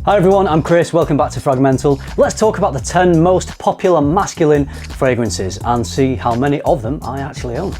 Hi everyone, I'm Chris, welcome back to FRAG-MENTAL. Let's talk about the 10 most popular masculine fragrances and see how many of them I actually own.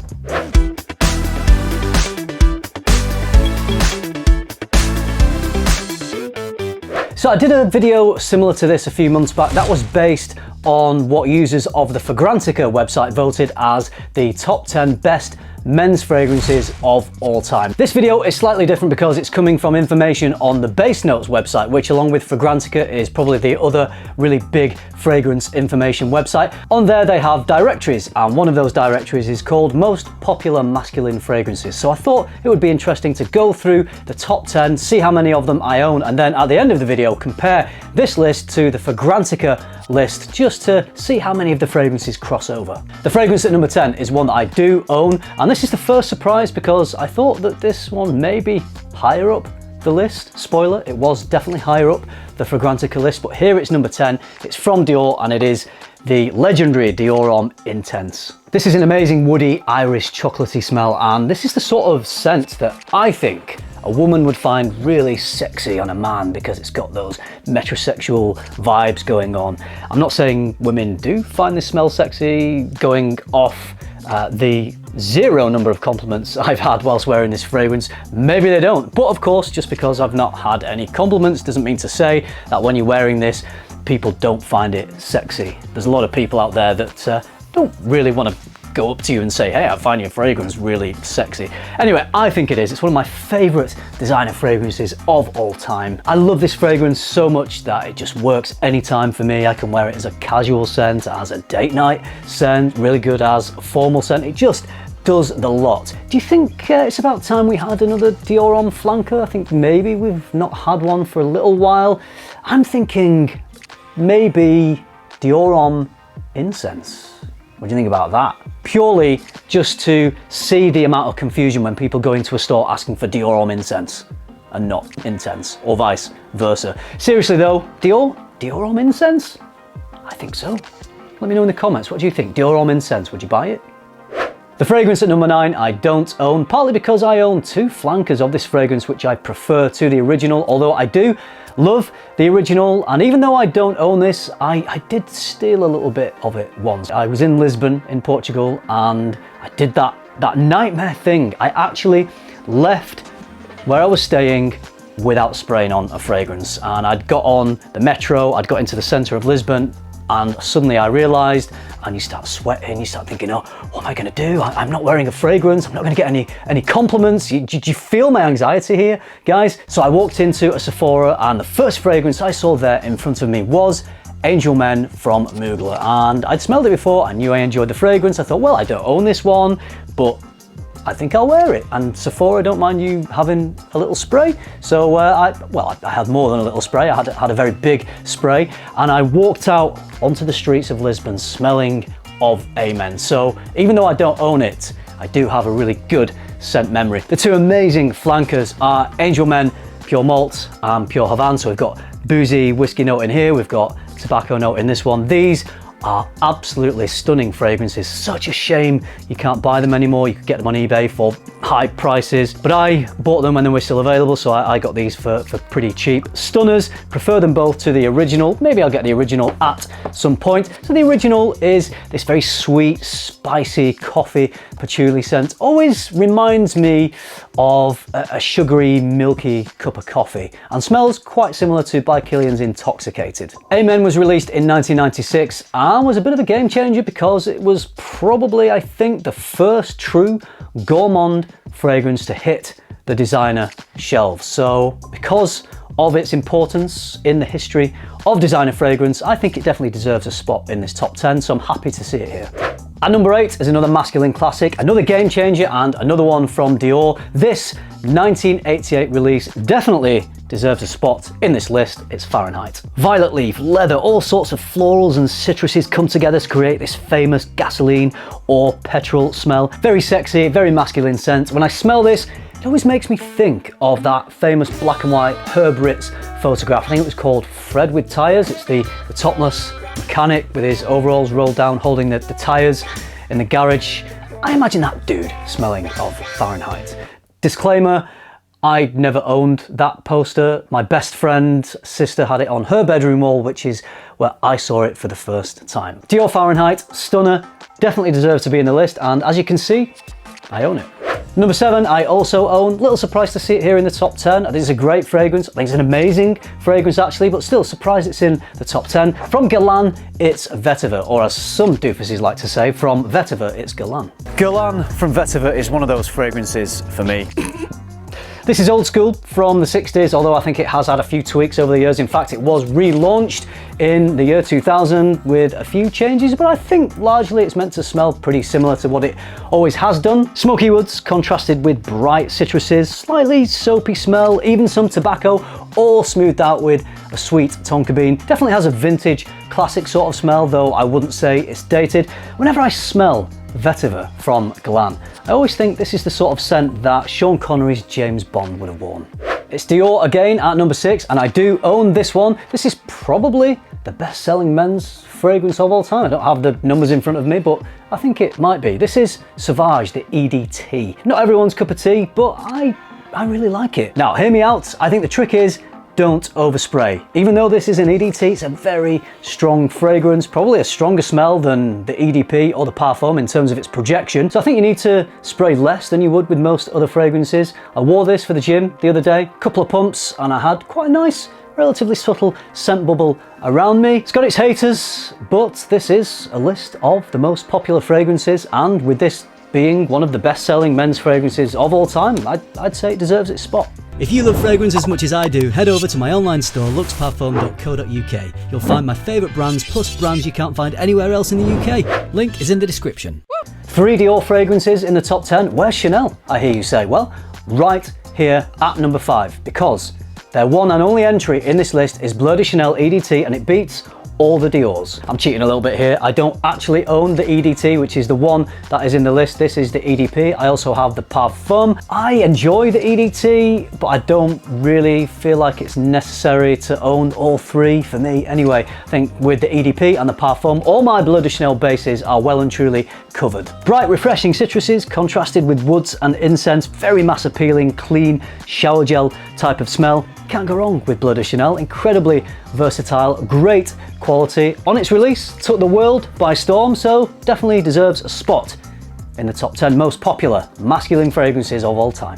So I did a video similar to this a few months back that was based on what users of the Fragrantica website voted as the top 10 best men's fragrances of all time. This video is slightly different because it's coming from information on the Base Notes website, which along with Fragrantica is probably the other really big fragrance information website. On there they have directories, and one of those directories is called Most Popular Masculine Fragrances. So I thought it would be interesting to go through the top 10, see how many of them I own, and then at the end of the video compare this list to the Fragrantica list just to see how many of the fragrances cross over. The fragrance at number 10 is one that I do own, and this is the first surprise because I thought that this one may be higher up the list. Spoiler, it was definitely higher up the Fragrantica list, but here it's number 10. It's from Dior and it is the legendary Dior Homme Intense. This is an amazing woody Irish chocolatey smell, and this is the sort of scent that I think a woman would find really sexy on a man because it's got those metrosexual vibes going on. I'm not saying women do find this smell sexy, going off the zero number of compliments I've had whilst wearing this fragrance. Maybe they don't, but of course, just because I've not had any compliments doesn't mean to say that when you're wearing this, people don't find it sexy. There's a lot of people out there that don't really want to go up to you and say, hey, I find your fragrance really sexy. Anyway, I think it is. It's one of my favorite designer fragrances of all time. I love this fragrance so much that it just works anytime for me. I can wear it as a casual scent, as a date night scent, really good as a formal scent. It just does the lot. Do you think it's about time we had another Dior Homme flanker? I think maybe we've not had one for a little while. I'm thinking maybe Dior Homme Incense. What do you think about that? Purely just to see the amount of confusion when people go into a store asking for Dior Homme Incense and not Intense, or vice versa. Seriously though, Dior Homme Incense? I think so. Let me know in the comments, what do you think? Dior Homme Incense, would you buy it? The fragrance at number 9 I don't own, partly because I own two flankers of this fragrance which I prefer to the original, although I do love the original, and even though I don't own this, I did steal a little bit of it once. I was in Lisbon in Portugal and I did that nightmare thing. I actually left where I was staying without spraying on a fragrance, and I'd got on the metro, I'd got into the centre of Lisbon, and suddenly I realised, and you start sweating, you start thinking, oh, what am I going to do? I'm not wearing a fragrance, I'm not going to get any compliments. Did you feel my anxiety here, guys? So I walked into a Sephora, and the first fragrance I saw there in front of me was Angel Men from Mugler, and I'd smelled it before, I knew I enjoyed the fragrance. I thought, well, I don't own this one, but I think I'll wear it, and Sephora don't mind you having a little spray. So I had more than a little spray. I had a very big spray, and I walked out onto the streets of Lisbon smelling of Amen. So even though I don't own it, I do have a really good scent memory. The two amazing flankers are Angel Men Pure Malt and Pure Havane. So we've got boozy whiskey note in here, we've got tobacco note in this one. These are absolutely stunning fragrances. Such a shame you can't buy them anymore. You could get them on eBay for high prices, but I bought them when they were still available, so I got these for pretty cheap. Stunners, prefer them both to the original. Maybe I'll get the original at some point. So the original is this very sweet, spicy coffee patchouli scent. Always reminds me of a sugary, milky cup of coffee, and smells quite similar to By Kilian's Intoxicated. Amen was released in 1996 and was a bit of a game changer because it was probably, I think, the first true gourmand fragrance to hit the designer shelves. So because of its importance in the history of designer fragrance, I think it definitely deserves a spot in this top 10, so I'm happy to see it here. At number 8 is another masculine classic, another game changer, and another one from Dior. This 1988 release definitely deserves a spot in this list. It's Fahrenheit. Violet leaf, leather, all sorts of florals and citruses come together to create this famous gasoline or petrol smell. Very sexy, very masculine scent. When I smell this, it always makes me think of that famous black and white Herb Ritts photograph. I think it was called Fred with Tyres. It's the topless mechanic with his overalls rolled down holding the tyres in the garage. I imagine that dude smelling of Fahrenheit. Disclaimer, I never owned that poster. My best friend's sister had it on her bedroom wall, which is where I saw it for the first time. Dior Fahrenheit, stunner, definitely deserves to be in the list, and as you can see, I own it. Number 7, I also own. Little surprised to see it here in the top 10. I think it's a great fragrance. I think it's an amazing fragrance actually, but still surprised it's in the top 10. From Guerlian, it's Vetiver, or as some doofuses like to say, from Vetiver, it's Guerlian. Guerlian from Vetiver is one of those fragrances for me. This is old school from the 60s, although I think it has had a few tweaks over the years. In fact, it was relaunched in the year 2000 with a few changes, but I think largely it's meant to smell pretty similar to what it always has done. Smoky woods contrasted with bright citruses, slightly soapy smell, even some tobacco, all smoothed out with a sweet tonka bean. Definitely has a vintage, classic sort of smell, though I wouldn't say it's dated. Whenever I smell Vetiver from Guerlian, I always think this is the sort of scent that Sean Connery's James Bond would have worn. It's Dior again at number 6, and I do own this one. This is probably the best-selling men's fragrance of all time. I don't have the numbers in front of me, but I think it might be. This is Sauvage, the EDT. Not everyone's cup of tea, but I really like it. Now, hear me out. I think the trick is don't overspray. Even though this is an EDT, it's a very strong fragrance, probably a stronger smell than the EDP or the parfum in terms of its projection. So I think you need to spray less than you would with most other fragrances. I wore this for the gym the other day, couple of pumps, and I had quite a nice, relatively subtle scent bubble around me. It's got its haters, but this is a list of the most popular fragrances, and with this being one of the best-selling men's fragrances of all time, I'd say it deserves its spot. If you love fragrance as much as I do, head over to my online store luxparfum.co.uk. You'll find my favourite brands plus brands you can't find anywhere else in the UK. Link is in the description. 3 Dior fragrances in the top 10. Where's Chanel, I hear you say? Well, right here at number 5, because their one and only entry in this list is Bleu de Chanel EDT, and it beats all the Diors. I'm cheating a little bit here. I don't actually own the EDT, which is the one that is in the list. This is the EDP. I also have the Parfum. I enjoy the EDT, but I don't really feel like it's necessary to own all 3 for me. Anyway, I think with the EDP and the Parfum, all my Bleu de Chanel bases are well and truly covered. Bright, refreshing citruses contrasted with woods and incense. Very mass appealing, clean, shower gel type of smell. Can't go wrong with Bleu de Chanel. Incredibly versatile, great quality. On its release, took the world by storm, so definitely deserves a spot in the top 10 most popular masculine fragrances of all time.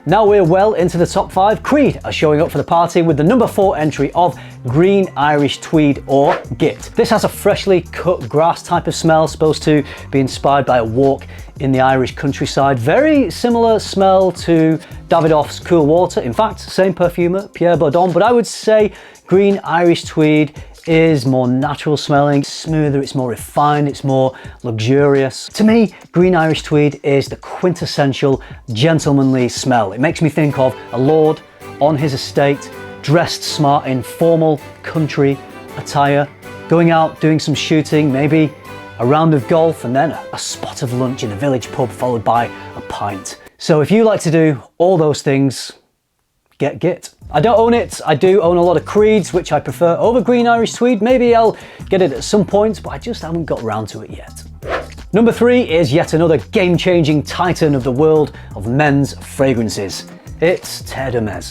Now we're well into the top 5. Creed are showing up for the party with the number 4 entry of Green Irish Tweed, or GIT. This has a freshly cut grass type of smell, supposed to be inspired by a walk in the Irish countryside. Very similar smell to Davidoff's Cool Water. In fact, same perfumer, Pierre Baudon, but I would say Green Irish Tweed is more natural smelling, it's smoother, it's more refined, it's more luxurious. To me, Green Irish Tweed is the quintessential gentlemanly smell. It makes me think of a lord on his estate, dressed smart in formal country attire, going out doing some shooting, maybe a round of golf, and then a spot of lunch in a village pub followed by a pint. So if you like to do all those things, get GIT. I don't own it. I do own a lot of Creeds, which I prefer over Green Irish Tweed. Maybe I'll get it at some point, but I just haven't got around to it yet. Number 3 is yet another game-changing titan of the world of men's fragrances. It's Terre.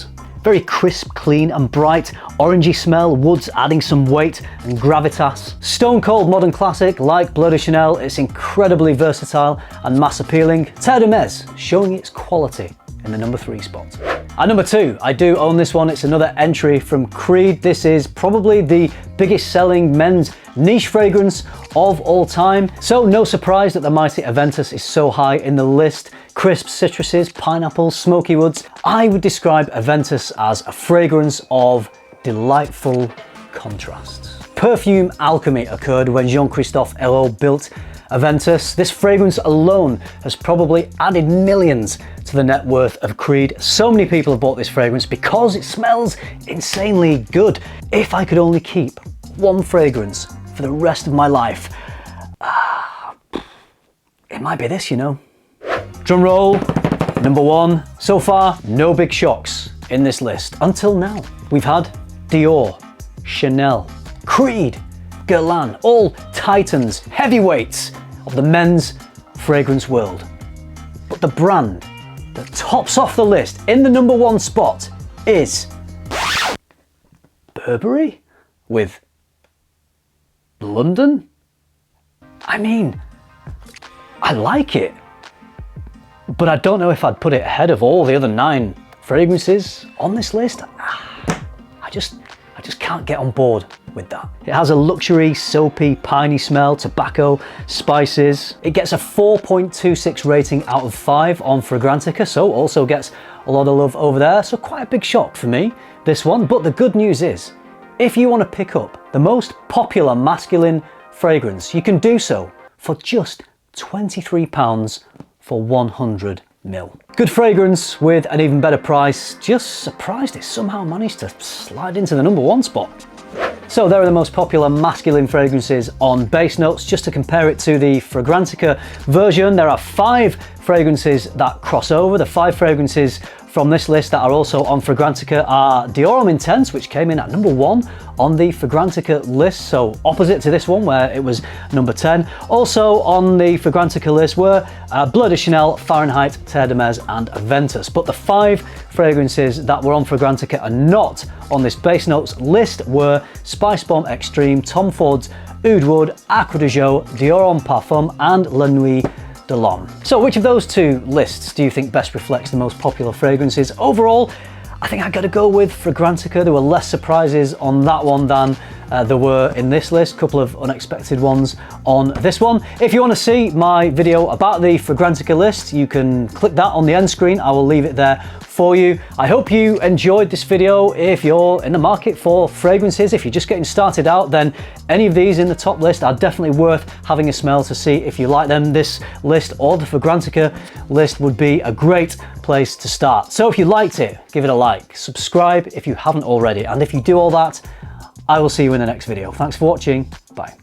Very crisp, clean and bright, orangey smell, woods adding some weight and gravitas. Stone cold modern classic like Bleu de Chanel, it's incredibly versatile and mass appealing. Terre showing its quality in the number 3 spot. At number 2, I do own this one. It's another entry from Creed. This is probably the biggest selling men's niche fragrance of all time. So no surprise that the mighty Aventus is so high in the list. Crisp citruses, pineapples, smoky woods. I would describe Aventus as a fragrance of delightful contrasts. Perfume alchemy occurred when Jean-Christophe Hérault built Aventus. This fragrance alone has probably added millions to the net worth of Creed. So many people have bought this fragrance because it smells insanely good. If I could only keep one fragrance for the rest of my life, it might be this, you know. Drum roll, number 1. So far, no big shocks in this list. Until now, we've had Dior, Chanel, Creed, Guerlain, all titans, heavyweights of the men's fragrance world. But the brand that tops off the list in the number 1 spot is Burberry with London. I mean, I like it, but I don't know if I'd put it ahead of all the other 9 fragrances on this list. I just can't get on board with that. It has a luxury, soapy, piney smell, tobacco, spices. It gets a 4.26 rating out of 5 on Fragrantica, so also gets a lot of love over there. So quite a big shock for me, this one. But the good news is, if you want to pick up the most popular masculine fragrance, you can do so for just £23 for 100 ml. Good fragrance with an even better price. Just surprised it somehow managed to slide into the number 1 spot. So there are the most popular masculine fragrances on base notes. Just to compare it to the Fragrantica version, there are 5 fragrances that cross over. The 5 fragrances from this list that are also on Fragrantica are Dior Intense, which came in at number 1 on the Fragrantica list, so opposite to this one where it was number 10. Also on the Fragrantica list were Bleu de Chanel, Fahrenheit, Terre, and Aventus. But the 5 fragrances that were on Fragrantica and not on this base notes list were Spice Bomb Extreme, Tom Ford's Oud Wood, Acre de Jo, Dior Homme Parfum, and La Nuit de l'Homme. So which of those 2 lists do you think best reflects the most popular fragrances? Overall, I think I gotta go with Fragrantica. There were less surprises on that one than there were in this list. A couple of unexpected ones on this one. If you want to see my video about the Fragrantica list, you can click that on the end screen. I will leave it there for you. I hope you enjoyed this video. If you're in the market for fragrances, if you're just getting started out, then any of these in the top list are definitely worth having a smell to see if you like them. This list or the Fragrantica list would be a great place to start. So if you liked it, give it a like, subscribe if you haven't already, and if you do all that, I will see you in the next video. Thanks for watching. Bye.